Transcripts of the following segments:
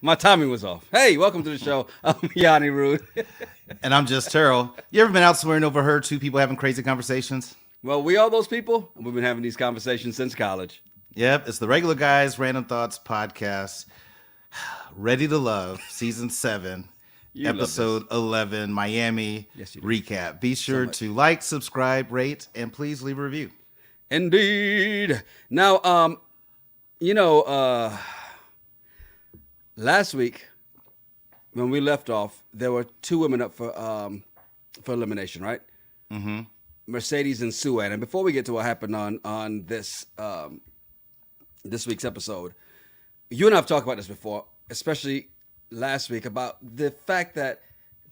My timing was off. Hey, welcome to the show. I'm Yanni Rude. And I'm just Terrell. You ever been out somewhere and overheard two people having crazy conversations? Well, we are those people. We've been having these conversations since college. Yep, it's the Regular Guys Random Thoughts podcast. Ready to Love, season 7, You love this. episode 11, Miami Yes, you do. recap. Be sure to like, subscribe, rate, and please leave a review. Indeed. Now, last week when we left off, there were 2 women up for elimination, right? Mm-hmm. Mercedes and Sue Ann. And before we get to what happened on this week's episode, you and I have talked about this before, especially last week, about the fact that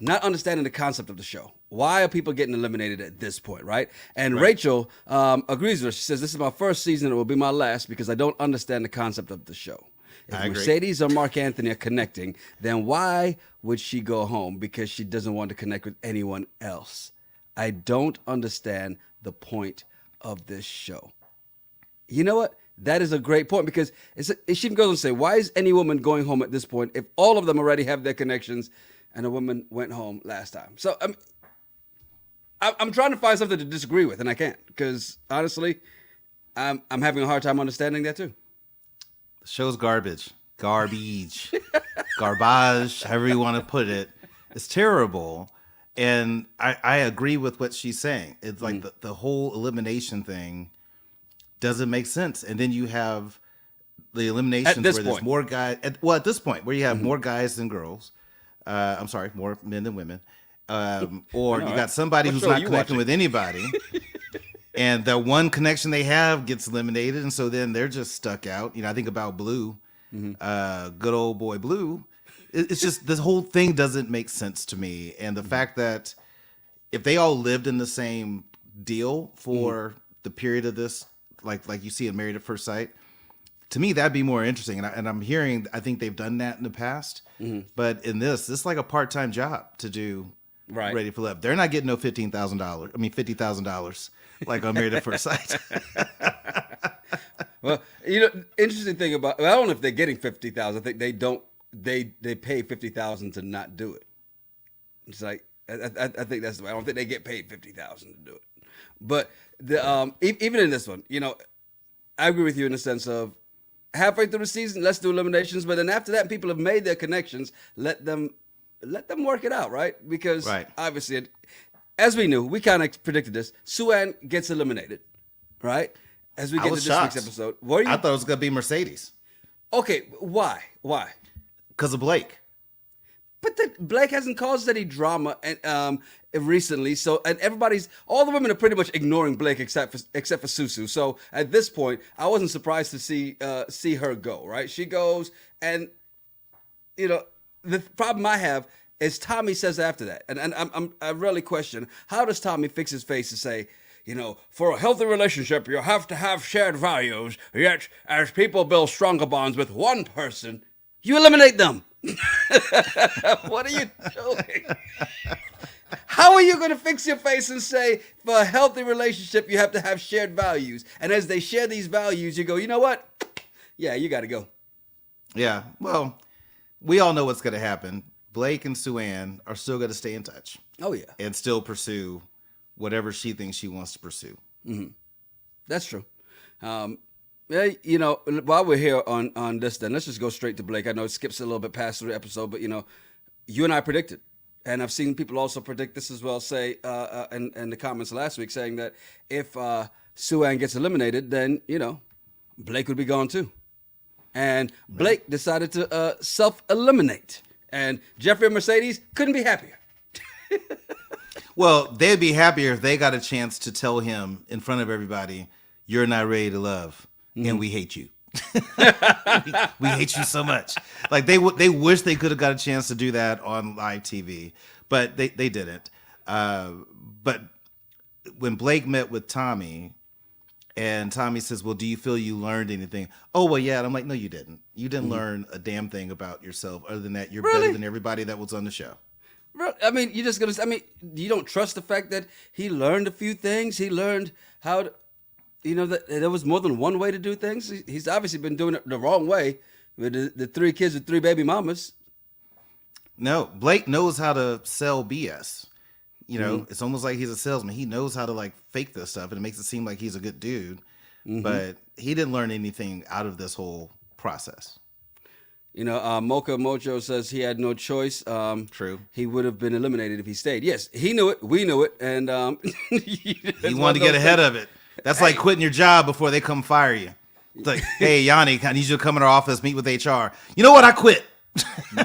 not understanding the concept of the show. Why are people getting eliminated at this point, right? And Rachel agrees with her. She says, this is my first season. It will be my last because I don't understand the concept of the show. If I agree. Mercedes or Mark Anthony are connecting, then why would she go home? Because she doesn't want to connect with anyone else. I don't understand the point of this show. You know what? That is a great point because she even goes and say, why is any woman going home at this point if all of them already have their connections and a woman went home last time? So I'm trying to find something to disagree with, and I can't because honestly, I'm having a hard time understanding that too. The show's garbage. Garbage. Garbage, however you want to put it. It's terrible. And I agree with what she's saying. It's like the whole elimination thing doesn't make sense. And then you have the eliminations where there's more guys. At this point, where you have more guys than girls. I'm sorry, more men than women. Or you got somebody who's not connecting with anybody. And the one connection they have gets eliminated. And so then they're just stuck out. You know, I think about Blue, good old boy Blue. It's just this whole thing doesn't make sense to me. And the fact that if they all lived in the same deal for the period of this, like you see in Married at First Sight, to me, that'd be more interesting. And I'm hearing, I think they've done that in the past. But in this is like a part-time job to do Ready for Love. They're not getting no $15,000. I mean, $50,000 like on Married at First Sight. Well, interesting thing about, I don't know if they're getting $50,000. I think they don't. They pay $50,000 to not do it. It's like I think that's the way. I don't think they get paid $50,000 to do it. But even in this one, I agree with you in the sense of halfway through the season, let's do eliminations. But then after that, people have made their connections. Let them work it out, right? Because obviously, as we knew, we kind of predicted this. Sue Ann gets eliminated, right? As we get to this week's episode, I thought it was gonna be Mercedes. Okay, why? Because of Blake. But Blake hasn't caused any drama recently. So, and all the women are pretty much ignoring Blake except for Susu. So at this point, I wasn't surprised to see her go. Right, she goes, and the problem I have is Tommy says after that, and I really question, how does Tommy fix his face to say, for a healthy relationship, you have to have shared values. Yet, as people build stronger bonds with one person, you eliminate them. What are you doing? How are you going to fix your face and say, for a healthy relationship, you have to have shared values? And as they share these values, you go, you know what? Yeah, you got to go. Yeah, well, we all know what's going to happen. Blake and Sue Ann are still going to stay in touch. Oh, yeah. And still pursue whatever she thinks she wants to pursue. Mm-hmm. That's true. While we're here on this, then let's just go straight to Blake. I know it skips a little bit past the episode, but you and I predicted, and I've seen people also predict this as well. Say in the comments last week, saying that if Sue Ann gets eliminated, then Blake would be gone too, and Blake decided to self-eliminate, and Jeffrey and Mercedes couldn't be happier. Well, they'd be happier if they got a chance to tell him in front of everybody, "You're not ready to love." And we hate you. we hate you so much. Like they wish they could have got a chance to do that on live TV, but they didn't. But when Blake met with Tommy, and Tommy says, "Well, do you feel you learned anything?" "Oh, well, yeah." And I'm like, "No, you didn't. You didn't learn a damn thing about yourself. Other than that, you're better than everybody that was on the show." I mean, you don't trust the fact that he learned a few things. He learned how to. That there was more than one way to do things. He's obviously been doing it the wrong way with the 3 kids with 3 baby mamas. No, Blake knows how to sell BS. You know, it's almost like he's a salesman. He knows how to like fake this stuff, and it makes it seem like he's a good dude. But he didn't learn anything out of this whole process. You know, Mocha Mojo says he had no choice. True. He would have been eliminated if he stayed. Yes, he knew it. We knew it, and He wanted to get ahead of it. That's like quitting your job before they come fire you. It's like, hey, Yanni, I need you to come in our office, meet with HR. You know what? I quit.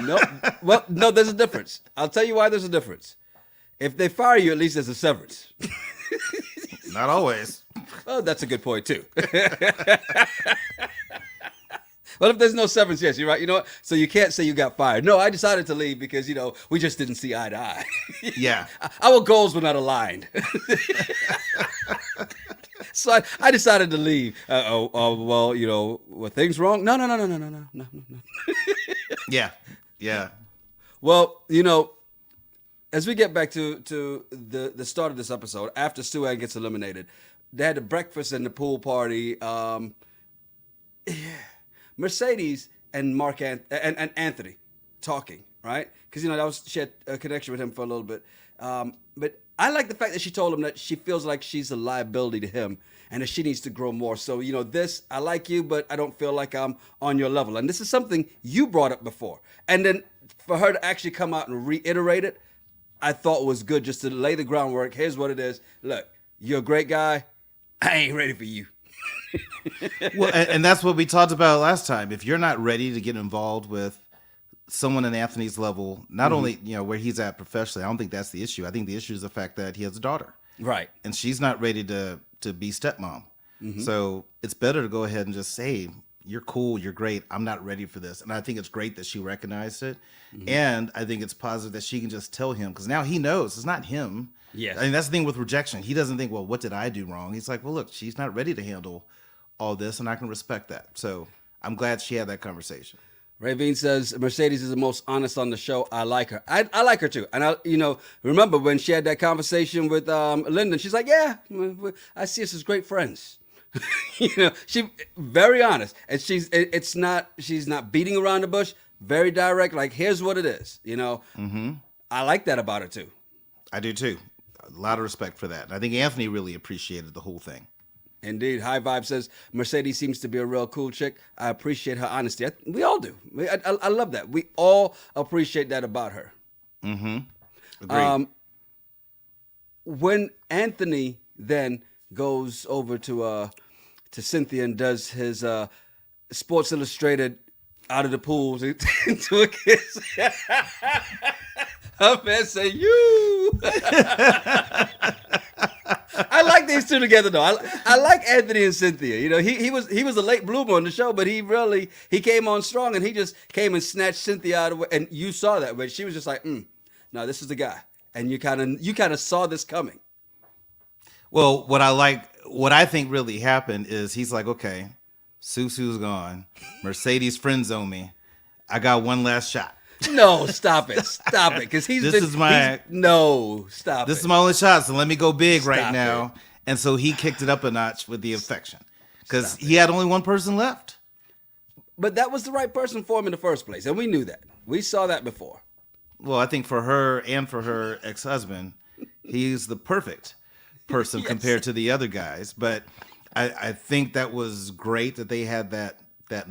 No, well, no, there's a difference. I'll tell you why there's a difference. If they fire you, at least there's a severance. Not always. Oh, that's a good point too. Well, if there's no severance, yes, you're right. You know what? So you can't say you got fired. No, I decided to leave because, you know, we just didn't see eye to eye. Yeah. Our goals were not aligned. So I decided to leave. Well, you know, were things wrong? No. Yeah. Well, you know, as we get back to the start of this episode, after Stuart gets eliminated, they had the breakfast and the pool party. Mercedes and and Anthony talking, right? Because, you know, she had a connection with him for a little bit. But I like the fact that she told him that she feels like she's a liability to him and that she needs to grow more. So, you know, I like you, but I don't feel like I'm on your level. And this is something you brought up before. And then for her to actually come out and reiterate it, I thought was good, just to lay the groundwork. Here's what it is. Look, you're a great guy. I ain't ready for you. Well, and that's what we talked about last time. If you're not ready to get involved with someone at Anthony's level, not only, you know, where he's at professionally, I don't think that's the issue. I think the issue is the fact that he has a daughter. Right. And she's not ready to be stepmom. So it's better to go ahead and just say, you're cool, you're great, I'm not ready for this. And I think it's great that she recognized it. And I think it's positive that she can just tell him, because now he knows it's not him. Yes. I mean, that's the thing with rejection. He doesn't think, well, what did I do wrong? He's like, well, look, she's not ready to handle all this, and I can respect that. So I'm glad she had that conversation. Ravine says Mercedes is the most honest on the show. I like her. I like her too. And you know, remember when she had that conversation with Lyndon? She's like, yeah, I see us as great friends. You know, she very honest, and she's not beating around the bush. Very direct. Like, here's what it is. You know, I like that about her too. I do too. A lot of respect for that. And I think Anthony really appreciated the whole thing. Indeed. High Vibe says, Mercedes seems to be a real cool chick. I appreciate her honesty. We all do. I love that. We all appreciate that about her. Agreed. When Anthony then goes over to Cynthia and does his Sports Illustrated out of the pool into a kiss. Her man say, you. I like these two together though. I like Anthony and Cynthia. You know, he was a late bloomer on the show, but he came on strong, and he just came and snatched Cynthia out of the way. And you saw that, but she was just like, no, this is the guy. And you kind of saw this coming. Well, what I think really happened is he's like, okay, Susu's gone. Mercedes friend zone me. I got one last shot. No, stop it, because This is my only shot, so let me go big right now. And so he kicked it up a notch with the affection, because he had only one person left. But that was the right person for him in the first place, and we knew that. We saw that before. Well, I think for her and for her ex-husband, he's the perfect person Yes. compared to the other guys. But I think that was great that they had that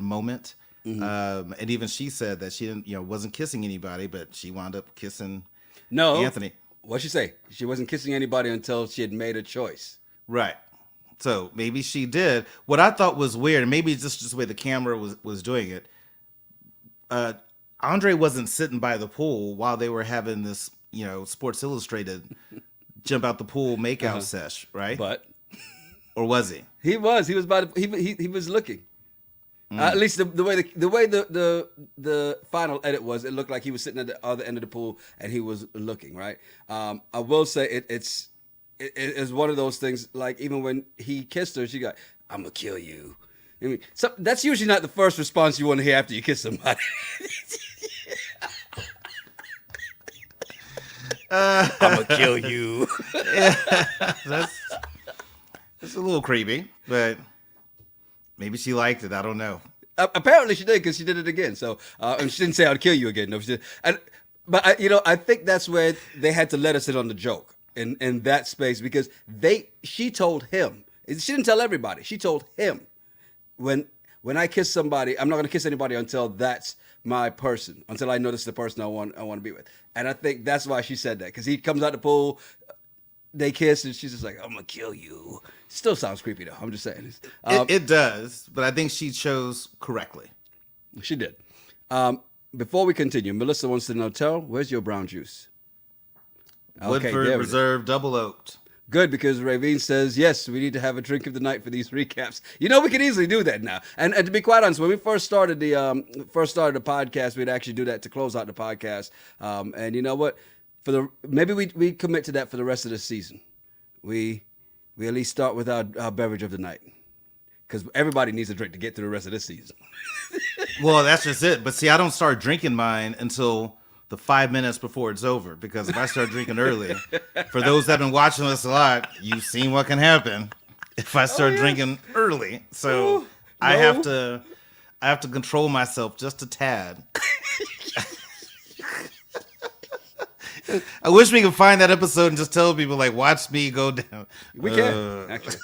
moment. And even she said that she wasn't kissing anybody, but she wound up kissing Anthony. What'd she say? She wasn't kissing anybody until she had made a choice. Right. So maybe she did. What I thought was weird, and maybe it's just the way the camera was doing it, Andre wasn't sitting by the pool while they were having this, Sports Illustrated jump out the pool makeout sesh, right? But or was he? He was. He was he was looking. At least the way the final edit was, it looked like he was sitting at the other end of the pool and he was looking, right. I will say it's one of those things. Like, even when he kissed her, she got, "I'm gonna kill you." I mean, so that's usually not the first response you want to hear after you kiss somebody. I'm gonna kill you. That's a little creepy, but maybe she liked it. I don't know. Apparently she did, because she did it again. So, and she didn't say I'd kill you again. No, she did. But I think that's where they had to let us in on the joke in that space, because she told him. She didn't tell everybody. She told him, when I kiss somebody, I'm not going to kiss anybody until that's my person, until I know this is the person I want to be with. And I think that's why she said that, because he comes out the pool, they kiss, and she's just like, I'm gonna kill you. Still sounds creepy though. I'm just saying. It does, but I think she chose correctly. She did. Before we continue, Melissa wants to know, Terrell, where's your brown juice? Woodford Reserve Double Oaked. Good, because Ravine says, yes, we need to have a drink of the night for these recaps. We can easily do that now. And to be quite honest, when we first started the podcast, we'd actually do that to close out the podcast. And you know what? Maybe we commit to that for the rest of the season. We at least start with our beverage of the night, because everybody needs a drink to get through the rest of this season. Well, that's just it. But see, I don't start drinking mine until the 5 minutes before it's over, because if I start drinking early, for those that have been watching us a lot, you've seen what can happen if I start drinking early. So I have to control myself just a tad. I wish we could find that episode and just tell people, like, watch me go down. We can, actually.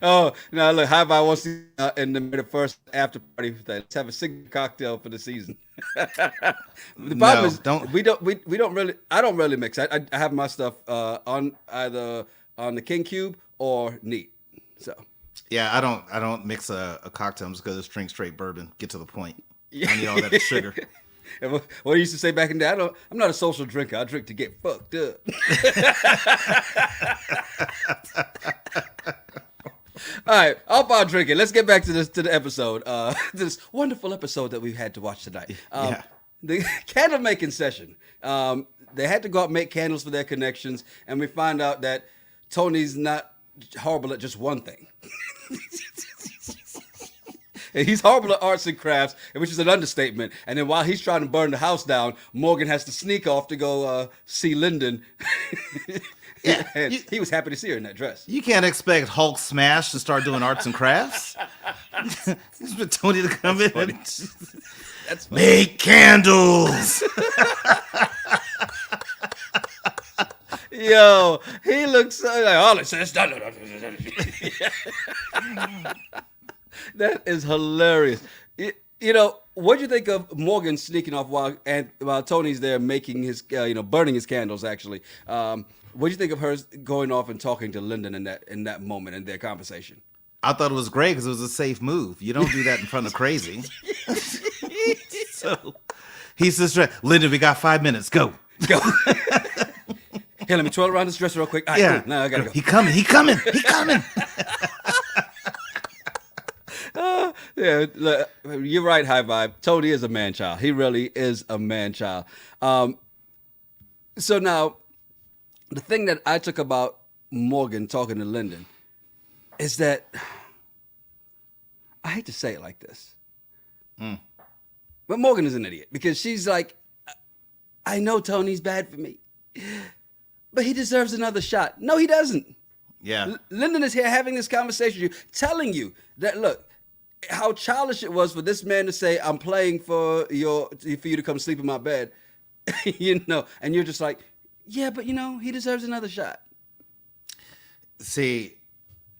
Oh, no, look, High Vibe wants to in the first after party. Let's have a single cocktail for the season. The problem is, we don't really, I don't really mix. I have my stuff on either on the King Cube or neat. So yeah, I don't mix a cocktail just because it's drink straight bourbon. Get to the point. I need all that sugar. What I used to say back in the day, I'm not a social drinker. I drink to get fucked up. All right, off our drinking. Let's get back to the episode. This wonderful episode that we had to watch tonight. The candle making session. They had to go out and make candles for their connections, and we find out that Tony's not horrible at just one thing. And he's horrible at arts and crafts, which is an understatement. And then while he's trying to burn the house down, Morgan has to sneak off to go see Lyndon. Yeah, he was happy to see her in that dress. You can't expect Hulk Smash to start doing arts and crafts. Expect Tony to come in and make candles. Yo, he looks so like, all it says. That is hilarious. What do you think of Morgan sneaking off while Tony's there making his, burning his candles? Actually, what do you think of her going off and talking to Lyndon in that moment in their conversation? I thought it was great because it was a safe move. You don't do that in front of crazy. So he says, "Lyndon, we got 5 minutes. Go." Here, let me twirl around this dress real quick. All right, yeah, cool. Now I gotta go. He coming. Yeah, look, you're right, High Vibe. Tony is a man child. He really is a man child. So now, the thing that I took about Morgan talking to Lyndon is that, I hate to say it like this, but Morgan is an idiot, because she's like, I know Tony's bad for me, but he deserves another shot. No, he doesn't. Yeah. Lyndon is here having this conversation with you, telling you that, look, how childish it was for this man to say, I'm playing for you to come sleep in my bed, and you're just like, yeah, but he deserves another shot. See,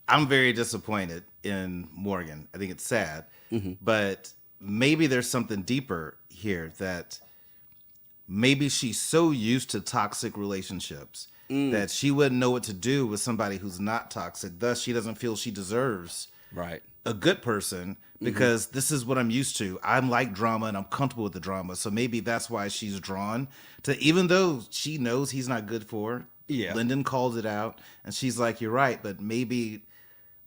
I'm very disappointed in Morgan. I think it's sad, but maybe there's something deeper here, that maybe she's so used to toxic relationships that she wouldn't know what to do with somebody who's not toxic. Thus, she doesn't feel she deserves a good person, because this is what I'm used to. I'm like drama and I'm comfortable with the drama. So maybe that's why she's drawn to, even though she knows he's not good for her. Yeah. Lyndon calls it out and she's like, you're right. But maybe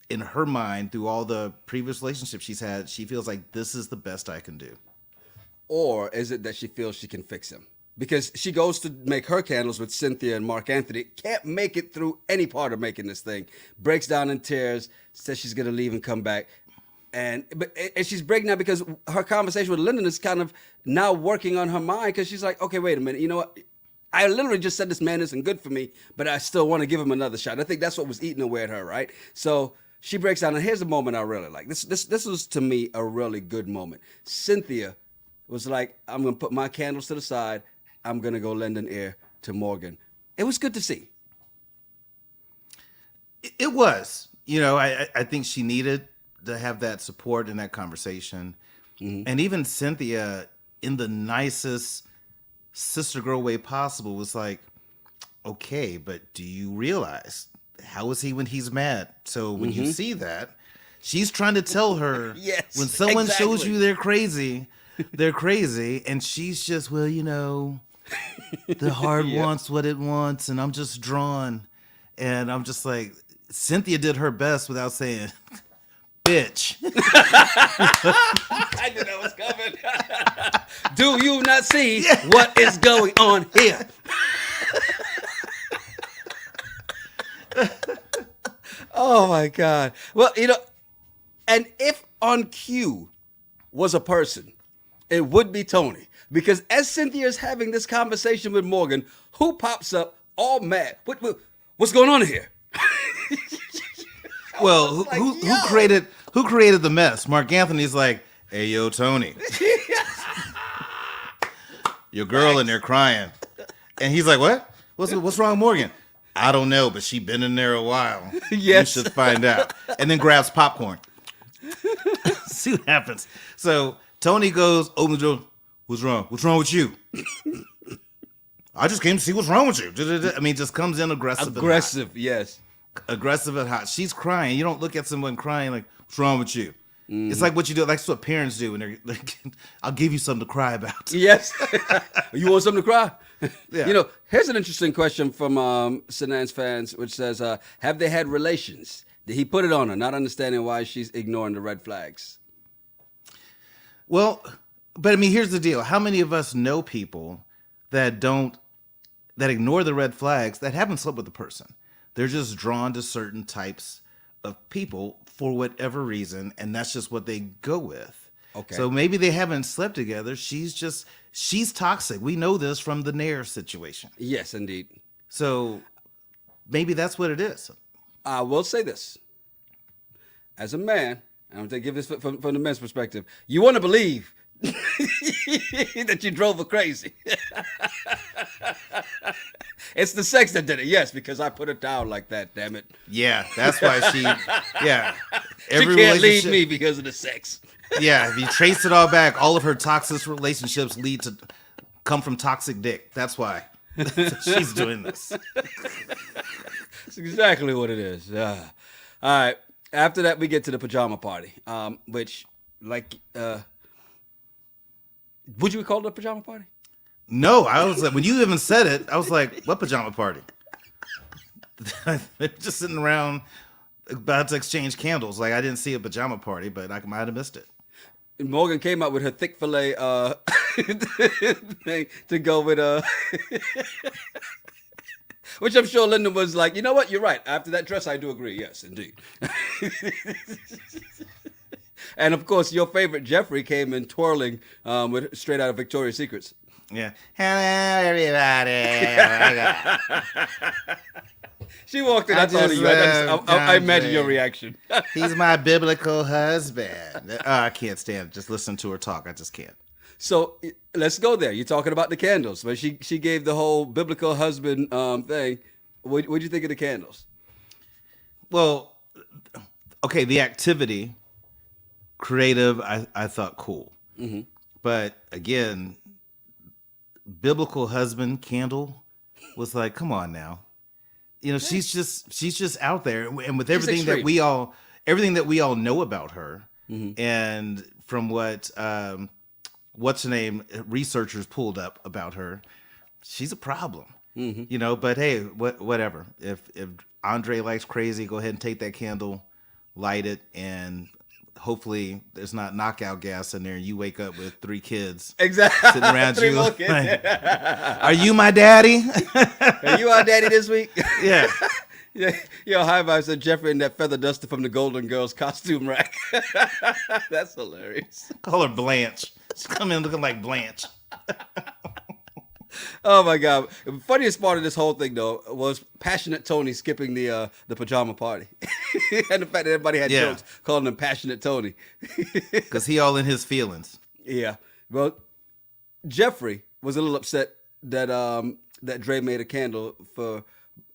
in her mind, through all the previous relationships she's had, she feels like this is the best I can do. Or is it that she feels she can fix him? Because she goes to make her candles with Cynthia and Mark Anthony, can't make it through any part of making this thing, breaks down in tears, says she's going to leave and come back. And she's breaking down because her conversation with Lyndon is kind of now working on her mind, because she's like, okay, wait a minute. You know what? I literally just said this man isn't good for me, but I still want to give him another shot. I think that's what was eating away at her, right? So she breaks down, and here's the moment I really like. This was to me a really good moment. Cynthia was like, I'm gonna put my candles to the side. I'm gonna go lend an ear to Morgan. It was good to see. It was. I think she needed to have that support in that conversation. And even Cynthia, in the nicest sister girl way possible, was like, okay, but do you realize how is he when he's mad? So when you see that, she's trying to tell her, Yes, when someone shows exactly. you they're crazy, and she's just, well, the heart wants what it wants, and I'm just drawn. And I'm just like, Cynthia did her best without saying, bitch. I knew that was coming. Do you not see what is going on here? Oh my God. Well, and if on cue was a person, it would be Tony. Because as Cynthia is having this conversation with Morgan, who pops up all mad? What's going on here? Well, like, who created the mess? Mark Anthony's like, hey, yo, Tony. Your girl in there crying. And he's like, what? What's wrong with Morgan? I don't know, but she been in there a while. Yes. You should find out. And then grabs popcorn. See what happens. So Tony goes, open the door. What's wrong? What's wrong with you? I just came to see what's wrong with you. I mean, just comes in aggressive. Aggressive, yes. Aggressive and hot. She's crying. You don't look at someone crying like, what's wrong with you? It's like what you do. That's what parents do. And they're I'll give you something to cry about. Yes. You want something to cry? Yeah. Here's an interesting question from Sanan's fans, which says, have they had relations? Did he put it on her, not understanding why she's ignoring the red flags? Well, but I mean, here's the deal. How many of us know people that ignore the red flags that haven't slept with the person? They're just drawn to certain types of people for whatever reason, and that's just what they go with. Okay. So maybe they haven't slept together. She's toxic. We know this from the Nair situation. Yes, indeed. So maybe that's what it is. I will say this. As a man, I'm going to give this from the men's perspective, you want to believe that you drove her crazy. It's the sex that did it, yes, because I put it down like that, damn it. Yeah, that's why She can't leave me because of the sex. Yeah, if you trace it all back, all of her toxic relationships come from toxic dick. That's why she's doing this. That's exactly what it is. All right. After that, we get to the pajama party, which, would you call it a pajama party? No, I was like, when you even said it, I was like, what pajama party? They're just sitting around about to exchange candles. Like, I didn't see a pajama party, but I might have missed it. And Morgan came out with her thick fillet thing to go with which I'm sure Linda was like, you know what, you're right. After that dress, I do agree. Yes, indeed. And of course, your favorite Jeffrey came in twirling with straight out of Victoria's Secrets. Yeah. Hello, everybody. She walked in. I thought of you. I imagine your reaction. He's my biblical husband. I can't stand it. Just listen to her talk. I just can't. So let's go there. You're talking about the candles, but she gave the whole biblical husband thing. What'd you think of the candles? Well, okay, the activity, creative, I thought cool. Mm-hmm. But again, biblical husband candle was like, come on now. She's just out there, and with everything that we all know about her, mm-hmm. and from what what's her name researchers pulled up about her, she's a problem. Mm-hmm. But hey, whatever. If Andre likes crazy, go ahead and take that candle, light it, and hopefully there's not knockout gas in there and you wake up with 3 kids sitting around you. Like, are you my daddy? Are you our daddy this week? Yeah. Yeah. Yo, high vibes said Jeffrey in that feather duster from the Golden Girls costume rack. That's hilarious. Call her Blanche. She's coming in looking like Blanche. Oh my god! The funniest part of this whole thing though was passionate Tony skipping the pajama party, and the fact that everybody had Yeah. jokes calling him passionate Tony. Because he all in his feelings. Yeah. Well, Jeffrey was a little upset that that Dre made a candle for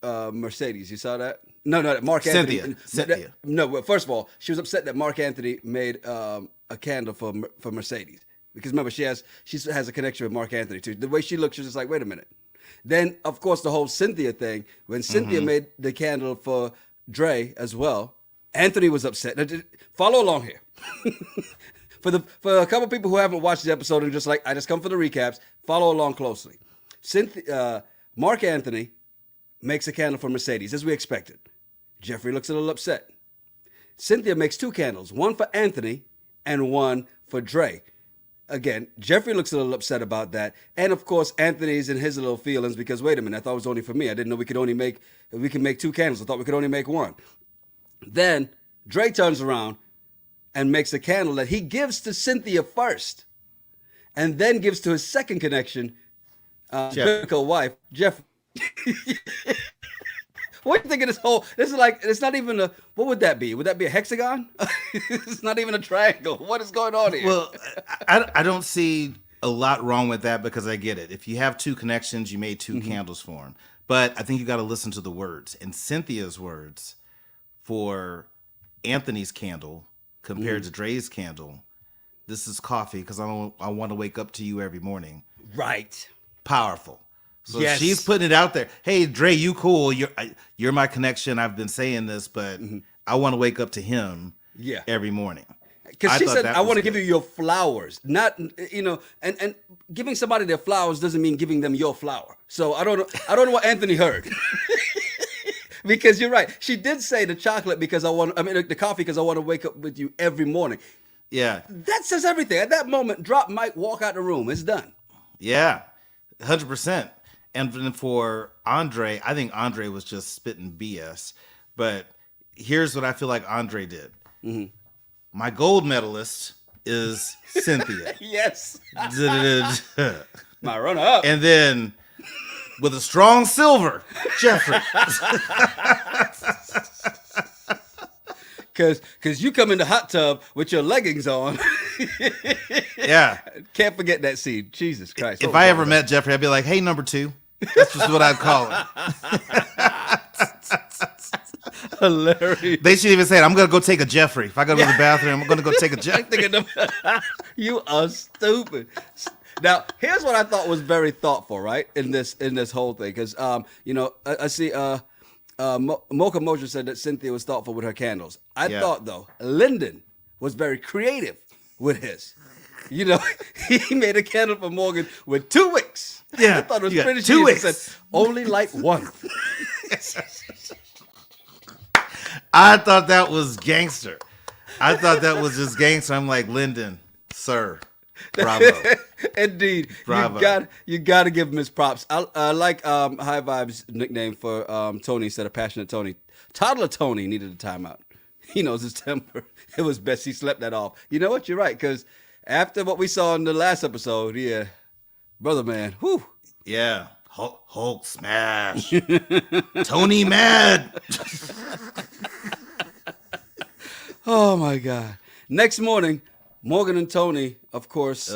Mercedes. You saw that? No, that Mark Anthony. Cynthia. No, well, first of all, she was upset that Mark Anthony made a candle for Mercedes because remember she has a connection with Mark Anthony too. The way she looked, she was just like, wait a minute. Then of course the whole Cynthia thing when Cynthia made the candle for Dre as well. Anthony was upset. Now, follow along here. For a couple people who haven't watched the episode and just like, I just come for the recaps, follow along closely. Mark Anthony makes a candle for Mercedes, as we expected. Jeffrey looks a little upset. Cynthia makes 2 candles, one for Anthony and one for Dre. Again, Jeffrey looks a little upset about that. And of course, Anthony's in his little feelings because, wait a minute, I thought it was only for me. I didn't know we can make 2 candles. I thought we could only make 1. Then Dre turns around and makes a candle that he gives to Cynthia first and then gives to his second connection, biblical wife, Jeff. What do you think of this whole, this is like, it's not even what would that be? Would that be a hexagon? It's not even a triangle. What is going on here? Well, I don't see a lot wrong with that because I get it. If you have 2 connections, you made 2 candles for them. But I think you got to listen to the words. And Cynthia's words for Anthony's candle compared to Dre's candle, this is coffee because I want to wake up to you every morning. Right. Powerful. So yes. She's putting it out there. Hey, Dre, you cool. You're my connection. I've been saying this, but I want to wake up to him every morning. Because she said, I want to give you your flowers. Not, and giving somebody their flowers doesn't mean giving them your flower. So I don't know what Anthony heard. Because you're right. She did say the chocolate the coffee because I want to wake up with you every morning. Yeah. That says everything. At that moment, drop mic, walk out the room. It's done. Yeah, 100%. And then for Andre, I think Andre was just spitting BS. But here's what I feel like Andre did. Mm-hmm. My gold medalist is Cynthia. Yes. My runner-up. And then with a strong silver, Jeffrey. Because you come in the hot tub with your leggings on. Yeah. Can't forget that scene. Jesus Christ. If I ever met Jeffrey, I'd be like, hey, number 2. That's just what I'd call him. Hilarious. They should even say it. I'm going to go take a Jeffrey. If I go to the bathroom, I'm going to go take a Jeffrey. You are stupid. Now, here's what I thought was very thoughtful, right, in this whole thing. Because, I see Mocha Mojo said that Cynthia was thoughtful with her candles. I thought, though, Lyndon was very creative with his. He made a candle for Morgan with 2 wicks. Yeah, I thought it was pretty 2 wicks. He said, only light one. I thought that was gangster. I thought that was just gangster. I'm like, Lyndon, sir, bravo. Indeed. Bravo. You got to give him his props. I like High Vibe's nickname for Tony instead of Passionate Tony. Toddler Tony needed a timeout. He knows his temper. It was best he slept that off. You know what? You're right, because after what we saw in the last episode, brother man, whew. Yeah, Hulk smash. Tony mad. Oh my God. Next morning, Morgan and Tony, of course,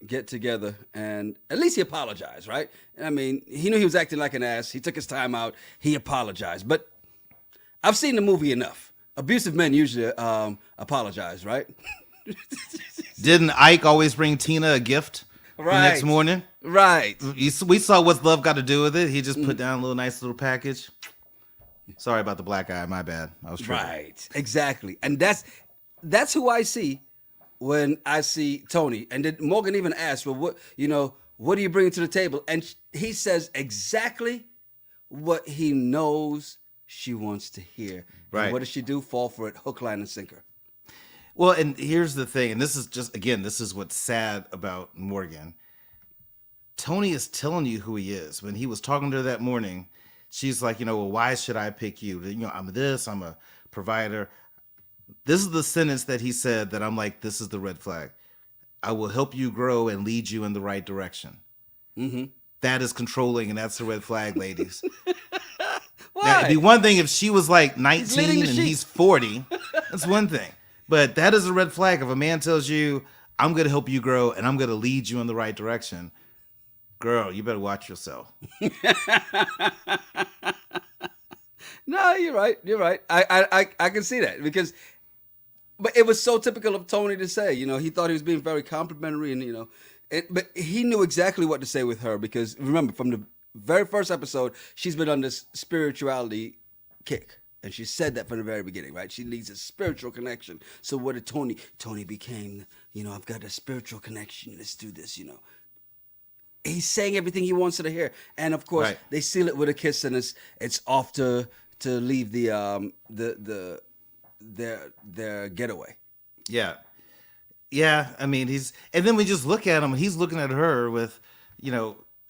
get together, and at least he apologized, right? I mean, he knew he was acting like an ass. He took his time out. He apologized. But I've seen the movie enough. Abusive men usually apologize, right? Didn't Ike always bring Tina a gift the next morning? Right. We saw what's love got to do with it. He just put down a nice little package. Sorry about the black eye. My bad. I was tripping. Right. Exactly. And that's who I see when I see Tony. And then Morgan even asked, well, what are you bringing to the table? And he says exactly what he knows she wants to hear. Right. And what does she do? Fall for it, hook, line, and sinker. Well, and here's the thing, and this is what's sad about Morgan. Tony is telling you who he is. When he was talking to her that morning, she's like, well, why should I pick you? I'm a provider. This is the sentence that he said that I'm like, this is the red flag. I will help you grow and lead you in the right direction. Mm-hmm. that is controlling, and that's a red flag, ladies. Why? Now, it'd be one thing if she was like leading 19 the and sheep. he's 40. That's one thing. But that is a red flag. If a man tells you, I'm going to help you grow and I'm going to lead you in the right direction, girl, you better watch yourself. No, you're right. You're right. I can see that because, but it was so typical of Tony to say. He thought he was being very complimentary, and but he knew exactly what to say with her because remember from the very first episode, she's been on this spirituality kick. And she said that from the very beginning, right? She needs a spiritual connection. So what did Tony became, I've got a spiritual connection. Let's do this, He's saying everything he wants her to hear. And of course, Right. they seal it with a kiss, and it's off to leave their getaway. Yeah. Yeah. I mean, and then we just look at him and he's looking at her with,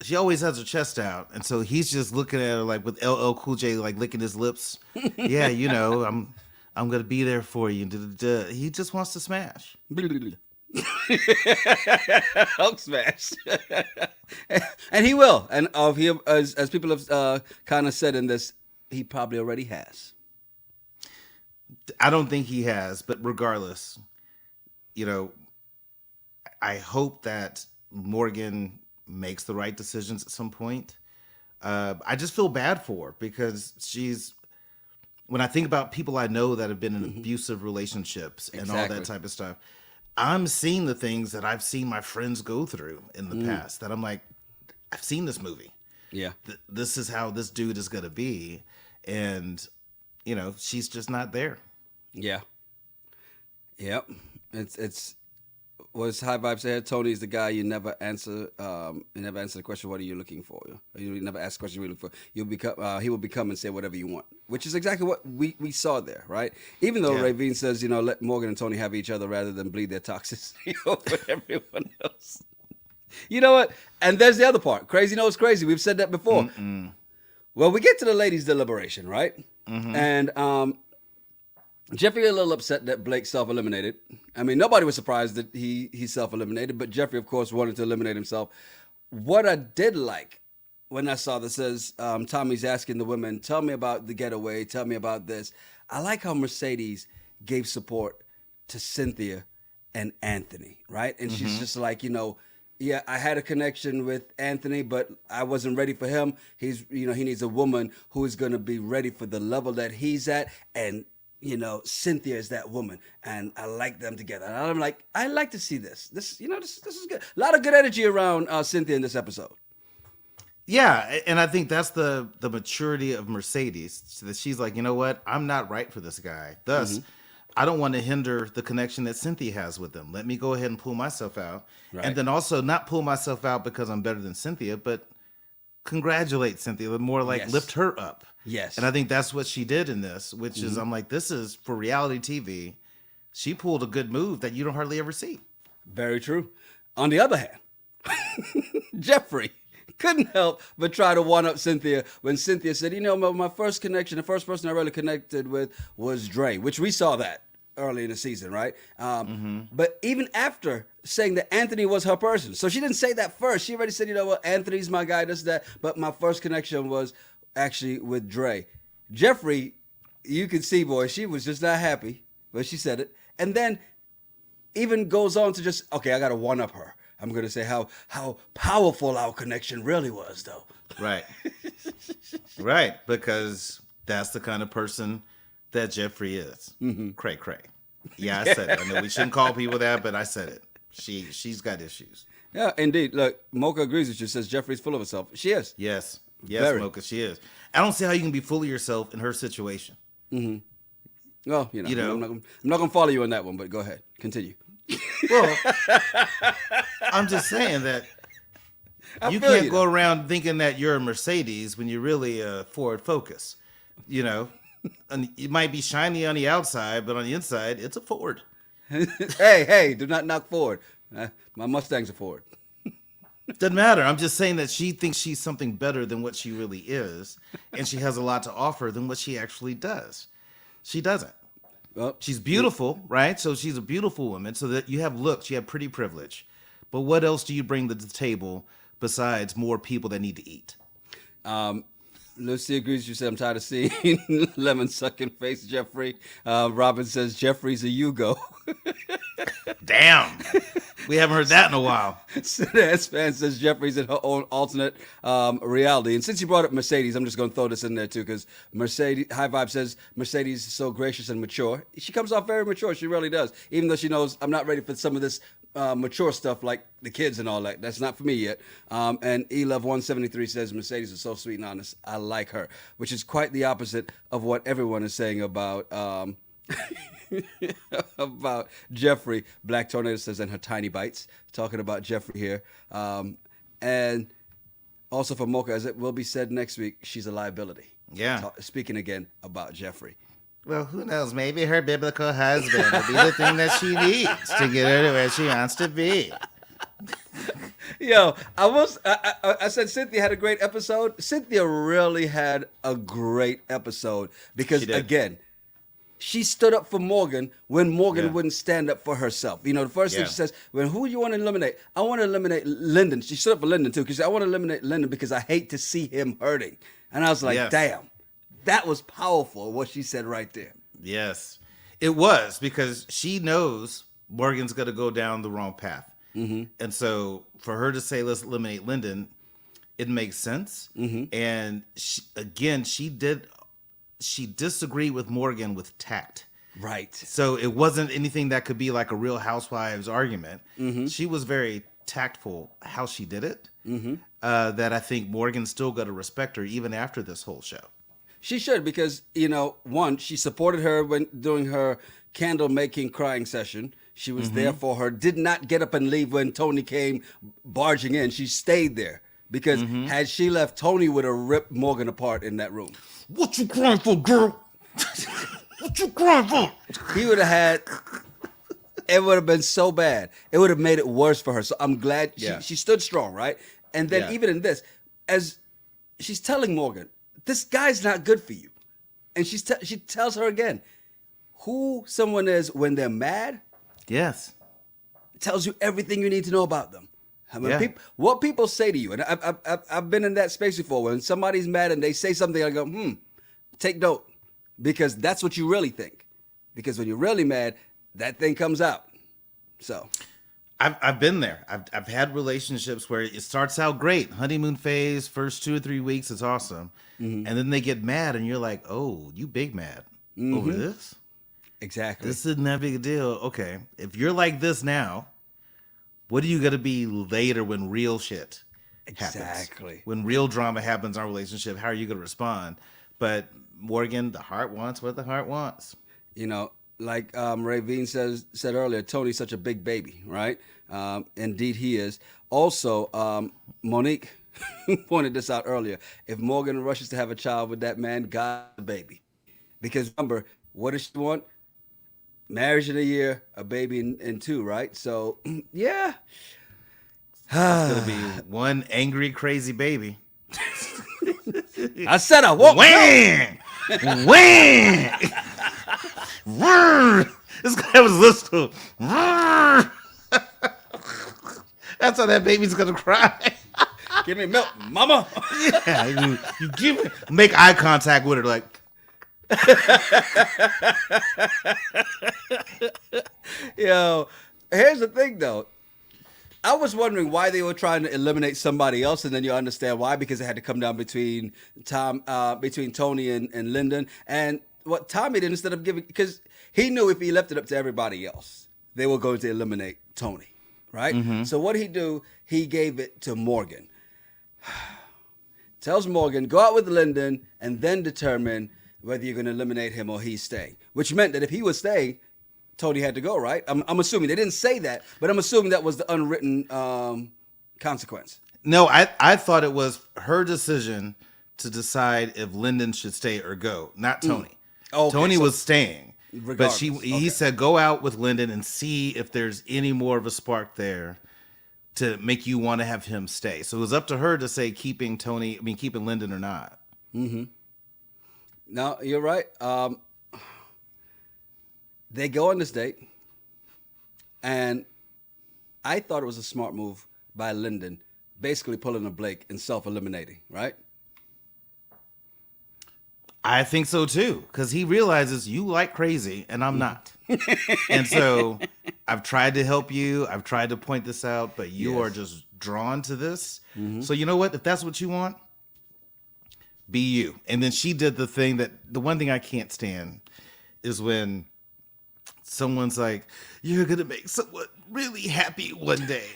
she always has her chest out. And so he's just looking at her like with LL Cool J, like licking his lips. Yeah. I'm going to be there for you. He just wants to smash. Hulk smash. And he will. And as people have kind of said in this, he probably already has. I don't think he has, but regardless, I hope that Morgan makes the right decisions at some point. I just feel bad for her because when I think about people I know that have been in abusive relationships and all that type of stuff, I'm seeing the things that I've seen my friends go through in the past that I'm like, I've seen this movie. Yeah. This is how this dude is going to be. And, she's just not there. Yeah. Yep. It's what High Vibe said. Tony's the guy you never answer. You never answer the question, "What are you looking for?" You never ask the question, "What are you looking for?" He will become and say whatever you want, which is exactly what we saw there, right? Even though Ravine says, let Morgan and Tony have each other rather than bleed their toxicity over everyone else. You know what? And there's the other part. Crazy knows crazy. We've said that before. Well, we get to the ladies' deliberation, right? And Jeffrey a little upset that Blake self-eliminated. I mean, nobody was surprised that he self-eliminated, but Jeffrey, of course, wanted to eliminate himself. What I did like when I saw this says Tommy's asking the women, tell me about the getaway, tell me about this. I like how Mercedes gave support to Cynthia and Anthony, right? And she's just like, yeah, I had a connection with Anthony, but I wasn't ready for him. He needs a woman who is going to be ready for the level that he's at. And, Cynthia is that woman. And I like them together. And I'm like, I like to see this. This is good. A lot of good energy around Cynthia in this episode. Yeah. And I think that's the maturity of Mercedes. So that she's like, you know what? I'm not right for this guy. Thus, I don't want to hinder the connection that Cynthia has with them. Let me go ahead and pull myself out. Right. And then also not pull myself out because I'm better than Cynthia, but congratulate Cynthia, but more like lift her up. Yes. And I think that's what she did in this, which is, I'm like, this is for reality TV. She pulled a good move that you don't hardly ever see. Very true. On the other hand, Jeffrey couldn't help but try to one-up Cynthia when Cynthia said, my first connection, the first person I really connected with was Dre, which we saw that early in the season, right? But even after saying that Anthony was her person, so she didn't say that first. She already said, Anthony's my guy, this, that, but my first connection was actually with Dre. Jeffrey, you can see, boy, she was just not happy, but she said it. And then even goes on to just, okay, I got to one-up her. I'm going to say how powerful our connection really was, though. Right. Right, because that's the kind of person that Jeffrey is. Cray, cray. Yeah, I said it. I know we shouldn't call people that, but I said it. She's got issues. Yeah, indeed. Look, Mocha agrees with you, says Jeffrey's full of herself. She is. Yes, Very. Mocha, she is. I don't see how you can be full of yourself in her situation. Well, I'm not going to follow you on that one, but go ahead. Continue. Well, I'm just saying that you can't go around thinking that you're a Mercedes when you're really a Ford Focus. And it might be shiny on the outside, but on the inside, it's a Ford. Hey, do not knock Ford. My Mustang's a Ford. Doesn't matter. I'm just saying that she thinks she's something better than what she really is, and she has a lot to offer than what she actually does. She doesn't. Well, she's beautiful, right? So she's a beautiful woman. So that you have looks, you have pretty privilege. But what else do you bring to the table besides more people that need to eat. Lucy agrees. You said, I'm tired of seeing lemon sucking face Jeffrey. Robin says, Jeffrey's a Yugo. Damn. We haven't heard that in a while. Sedass fan says Jeffrey's in her own alternate reality. And since you brought up Mercedes, I'm just going to throw this in there too, because Mercedes, High Vibe says Mercedes is so gracious and mature. She comes off very mature. She really does. Even though she knows I'm not ready for some of this mature stuff like the kids and all that. That's not for me yet. And eLove173 says Mercedes is so sweet and honest. I like her, which is quite the opposite of what everyone is saying about about Jeffrey. Black Tornado says, and her tiny bites, talking about Jeffrey here. And also for Mocha, as it will be said next week, she's a liability. Yeah. Speaking again about Jeffrey. Well, who knows? Maybe her biblical husband will be the thing that she needs to get her to where she wants to be. Yo, I said Cynthia had a great episode. Cynthia really had a great episode because, again, she stood up for Morgan when Morgan wouldn't stand up for herself. You know, the first thing she says, "When who do you want to eliminate? I want to eliminate Lyndon." She stood up for Lyndon too, because I want to eliminate Lyndon because I hate to see him hurting. And I was like, damn, that was powerful what she said right there. Yes, it was, because she knows Morgan's going to go down the wrong path. Mm-hmm. And so for her to say, let's eliminate Lyndon, it makes sense. Mm-hmm. And she disagreed with Morgan with tact. Right. So it wasn't anything that could be like a Real Housewives argument. Mm-hmm. She was very tactful how she did it. Mm-hmm. That I think Morgan's still going to respect her even after this whole show. She should, because, you know, one, she supported her when doing her candle making crying session. She was there for her, did not get up and leave when Tony came barging in. She stayed there because had she left, Tony would have ripped Morgan apart in that room. What you crying for, girl? What you crying for? He would have had, it would have been so bad. It would have made it worse for her. So I'm glad she stood strong, right? And then even in this, as she's telling Morgan, this guy's not good for you. And she tells her again, who someone is when they're mad. Yes. Tells you everything you need to know about them. I mean, what people say to you, and I've been in that space before, when somebody's mad and they say something, I go, take note, because that's what you really think. Because when you're really mad, that thing comes out. So, I've been there. I've had relationships where it starts out great, honeymoon phase, first 2 or 3 weeks, it's awesome, and then they get mad, and you're like, oh, you big mad over this? Exactly. This isn't that big a deal. Okay, if you're like this now, what are you going to be later when real shit happens? Exactly. When real drama happens in our relationship, how are you going to respond? But Morgan, the heart wants what the heart wants. You know, like Ravine said earlier, Tony's such a big baby, right? Indeed he is. Also, Monique pointed this out earlier. If Morgan rushes to have a child with that man, God, baby. Because remember, what does she want? Marriage in a year, a baby in 2, right? So, yeah. It's going to be one angry, crazy baby. I said I won't. Wham! Wham! This guy was listening. That's how that baby's going to cry. Give me milk, mama. Yeah, you give it. Make eye contact with her like. Yo, here's the thing though. I was wondering why they were trying to eliminate somebody else, and then you understand why, because it had to come down between Tony and Lyndon. And what Tommy did, instead of giving, because he knew if he left it up to everybody else, they were going to eliminate Tony, right? Mm-hmm. So what he do? He gave it to Morgan. Tells Morgan, go out with Lyndon and then determine whether you're going to eliminate him or he's staying. Which meant that if he was staying, Tony had to go, right? I'm assuming. They didn't say that, but I'm assuming that was the unwritten consequence. No, I thought it was her decision to decide if Lyndon should stay or go, not Tony. Okay, Tony was staying. But he said, go out with Lyndon and see if there's any more of a spark there to make you want to have him stay. So it was up to her to say keeping Lyndon or not. Mm-hmm. No, you're right. They go on this date, and I thought it was a smart move by Lyndon basically pulling a Blake and self-eliminating, right? I think so too, because he realizes you like crazy and I'm not. And so I've tried to help you. I've tried to point this out, but you are just drawn to this. So you know what? If that's what you want, be you. And then she did the one thing I can't stand is when someone's like, you're going to make someone really happy one day.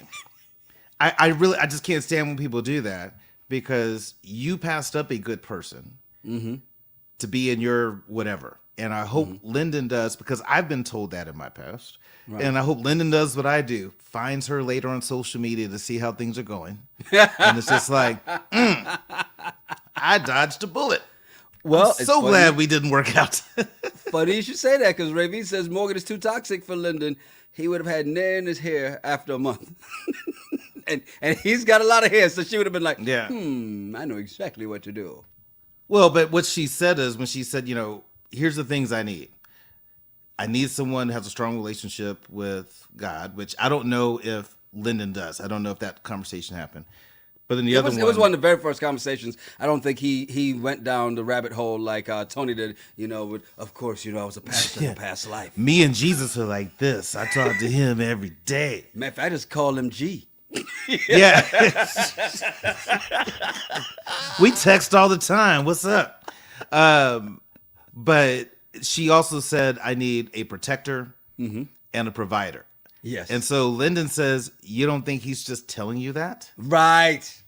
I just can't stand when people do that, because you passed up a good person to be in your whatever. And I hope Lyndon does, because I've been told that in my past. Right. And I hope Lyndon does what I do, finds her later on social media to see how things are going. And it's just like, I dodged a bullet. Well, I'm so glad we didn't work out. Funny you should say that, because Ravi says Morgan is too toxic for Lyndon. He would have had nair in his hair after a month. and he's got a lot of hair, so she would have been like, I know exactly what to do. Well, but what she said is, when she said, here's the things I need. I need someone who has a strong relationship with God, which I don't know if Lyndon does. I don't know if that conversation happened. But then it was one of the very first conversations. I don't think he went down the rabbit hole like Tony did, with, of course, I was a pastor in a past life. Me and Jesus are like this. I talk to him every day. Man, if I just call him G. Yeah. We text all the time. What's up? But she also said, I need a protector and a provider. Yes. And so Lyndon says, you don't think he's just telling you that? Right.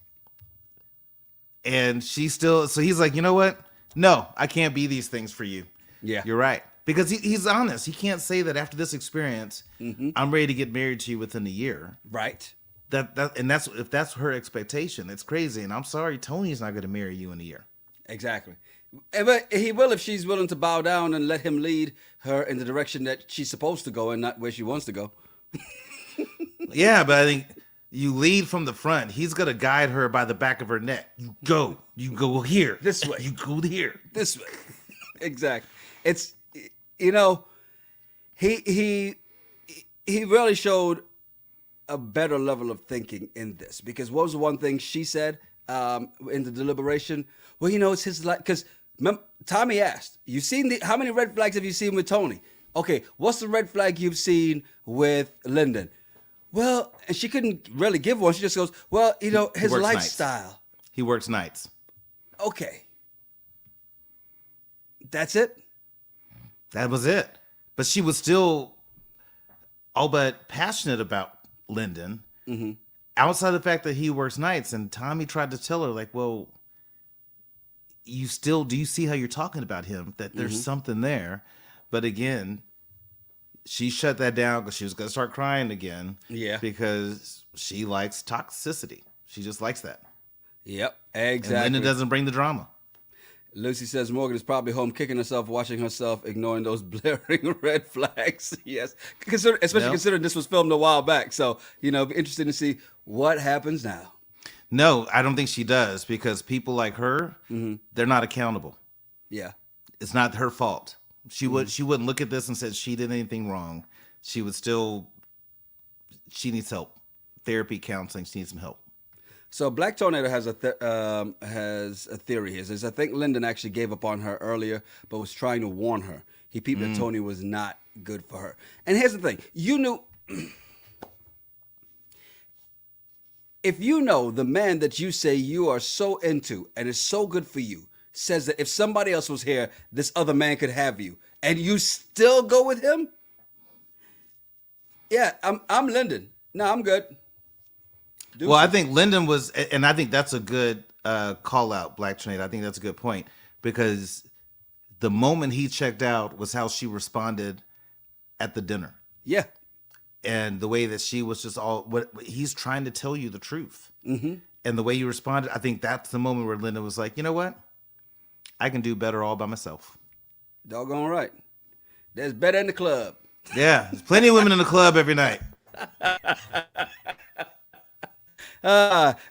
And so he's like, you know what? No, I can't be these things for you. Yeah. You're right. Because he's honest. He can't say that after this experience, I'm ready to get married to you within a year. Right. If that's her expectation, it's crazy. And I'm sorry, Tony's not going to marry you in a year. Exactly. But he will if she's willing to bow down and let him lead her in the direction that she's supposed to go and not where she wants to go. Yeah, but I think you lead from the front. He's going to guide her by the back of her neck. You go here. This way. You go here. This way. Exactly. It's, he really showed a better level of thinking in this, because what was the one thing she said in the deliberation? Well, it's his life. Because Tommy asked, how many red flags have you seen with Tony? Okay, what's the red flag you've seen with Lyndon? Well, and she couldn't really give one. She just goes, well, his lifestyle. Nights. He works nights. Okay. That's it? That was it. But she was still all but passionate about Lyndon. Outside the fact that he works nights. And Tommy tried to tell her, like, well, do you see how you're talking about him? That there's something there. But again, she shut that down because she was going to start crying again. Yeah. Because she likes toxicity. She just likes that. Yep, exactly. And Lyndon doesn't bring the drama. Lucy says Morgan is probably home kicking herself, watching herself, ignoring those blaring red flags. Yes. Especially considering this was filmed a while back. So, be interesting to see what happens now. No, I don't think she does, because people like her, they're not accountable. Yeah. It's not her fault. She wouldn't look at this and say she did anything wrong. She needs help. Therapy, counseling, she needs some help. So Black Tornado has a theory here. Says, I think Lyndon actually gave up on her earlier, but was trying to warn her. He peeped that Tony was not good for her. And here's the thing. If the man that you say you are so into and is so good for you says that if somebody else was here, this other man could have you, and you still go with him? Yeah, I'm Lyndon. No, I'm good. I think Lyndon was, and I think that's a good call out, Black Tornado. I think that's a good point, because the moment he checked out was how she responded at the dinner. Yeah. And the way that she was just he's trying to tell you the truth. And the way you responded, I think that's the moment where Lyndon was like, you know what? I can do better all by myself. Doggone right. There's better in the club. Yeah, there's plenty of women in the club every night.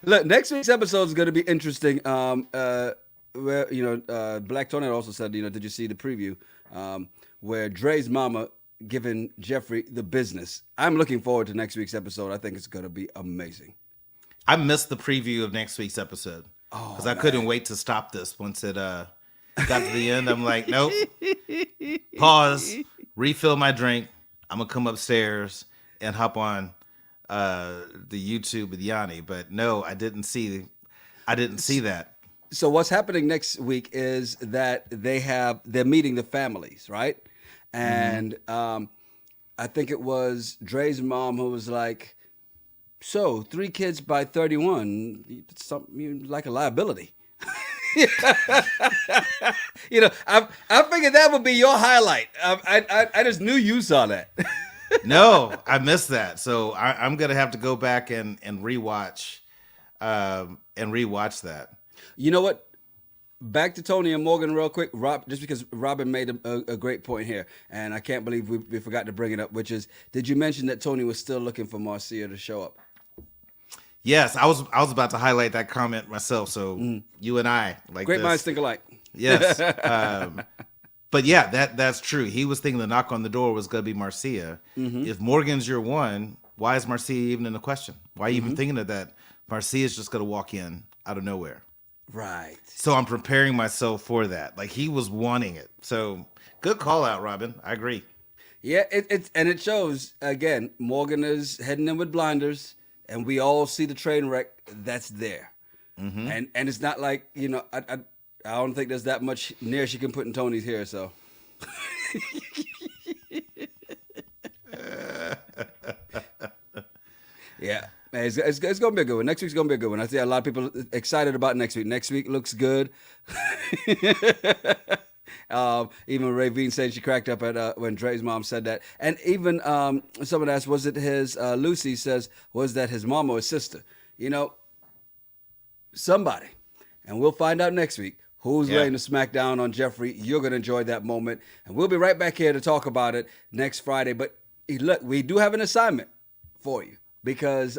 Look, next week's episode is going to be interesting. Where Black Tornado also said, did you see the preview? Where Dre's mama giving Jeffrey the business. I'm looking forward to next week's episode. I think it's going to be amazing. I missed the preview of next week's episode because I couldn't wait to stop this once it got to the end. I'm like, nope. Pause. Refill my drink. I'm gonna come upstairs and hop on the YouTube with Yanni. But no, I didn't see that. So what's happening next week is that they're meeting the families, right? And I think it was Dre's mom who was like, "So 3 kids by 31, it's something like a liability." You know, I figured that would be your highlight. I just knew you saw that. No, I missed that. So I'm gonna have to go back and rewatch that. You know what? Back to Tony and Morgan real quick, just because Robin made a great point here, and I can't believe we forgot to bring it up, which is, did you mention that Tony was still looking for Marcia to show up? Yes, I was about to highlight that comment myself. So you and I like Great this. minds think alike. Yes, but yeah, that's true. He was thinking the knock on the door was going to be Marcia. If Morgan's your one, why is Marcia even in the question? Why are you even thinking of that? Marcia's just going to walk in out of nowhere. Right. So I'm preparing myself for that. Like, he was wanting it. So good call out, Robin. I agree. Yeah, it shows again. Morgan is heading in with blinders, and we all see the train wreck that's there. And it's not like, you know, I don't think there's that much near she can put in Tony's hair. So. Yeah. It's going to be a good one. Next week's going to be a good one. I see a lot of people excited about next week. Next week looks good. Even Ravine said she cracked up at when Dre's mom said that. And even someone asked, was it his, Lucy says, was that his mom or his sister? You know, somebody. And we'll find out next week who's laying the smack down on Jeffrey. You're going to enjoy that moment. And we'll be right back here to talk about it next Friday. But look, we do have an assignment for you. Because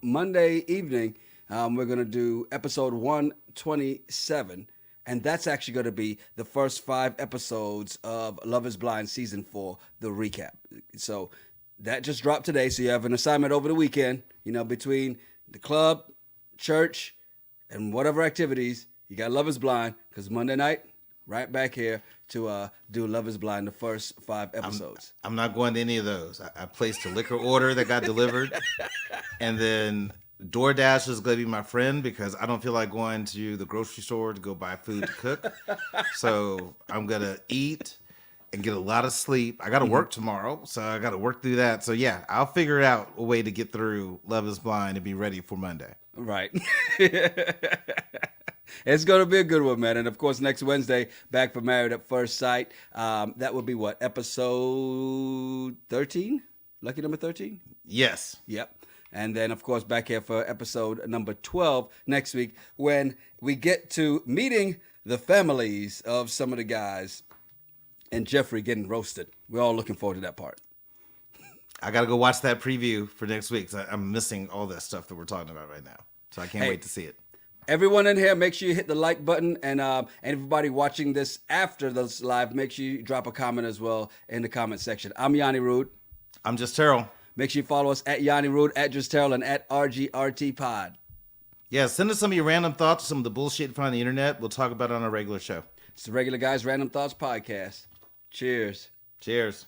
Monday evening, we're going to do episode 127. And that's actually going to be the first 5 episodes of Love is Blind Season 4, the recap. So that just dropped today. So you have an assignment over the weekend, you know, between the club, church, and whatever activities. You got Love is Blind, because Monday night, right back here to do Love is Blind, the first 5 episodes. I'm not going to any of those. I placed a liquor order that got delivered. And then DoorDash is going to be my friend because I don't feel like going to the grocery store to go buy food to cook. So I'm going to eat and get a lot of sleep. I got to work tomorrow, so I got to work through that. So yeah, I'll figure out a way to get through Love is Blind and be ready for Monday. Right. It's going to be a good one, man. And, of course, next Wednesday, back for Married at First Sight. That would be what? Episode 13? Lucky number 13? Yes. Yep. And then, of course, back here for episode number 12 next week when we get to meeting the families of some of the guys and Jeffrey getting roasted. We're all looking forward to that part. I got to go watch that preview for next week. I'm missing all that stuff that we're talking about right now. So I can't wait to see it. Everyone in here, make sure you hit the like button, and everybody watching this after this live, make sure you drop a comment as well in the comment section. I'm Yanni Rude. I'm Just Terrell. Make sure you follow us at Yanni Rude, at Just Terrell, and at RGRTPod. Yeah, send us some of your random thoughts, some of the bullshit you find on the internet. We'll talk about it on our regular show. It's the Regular Guys Random Thoughts Podcast. Cheers. Cheers.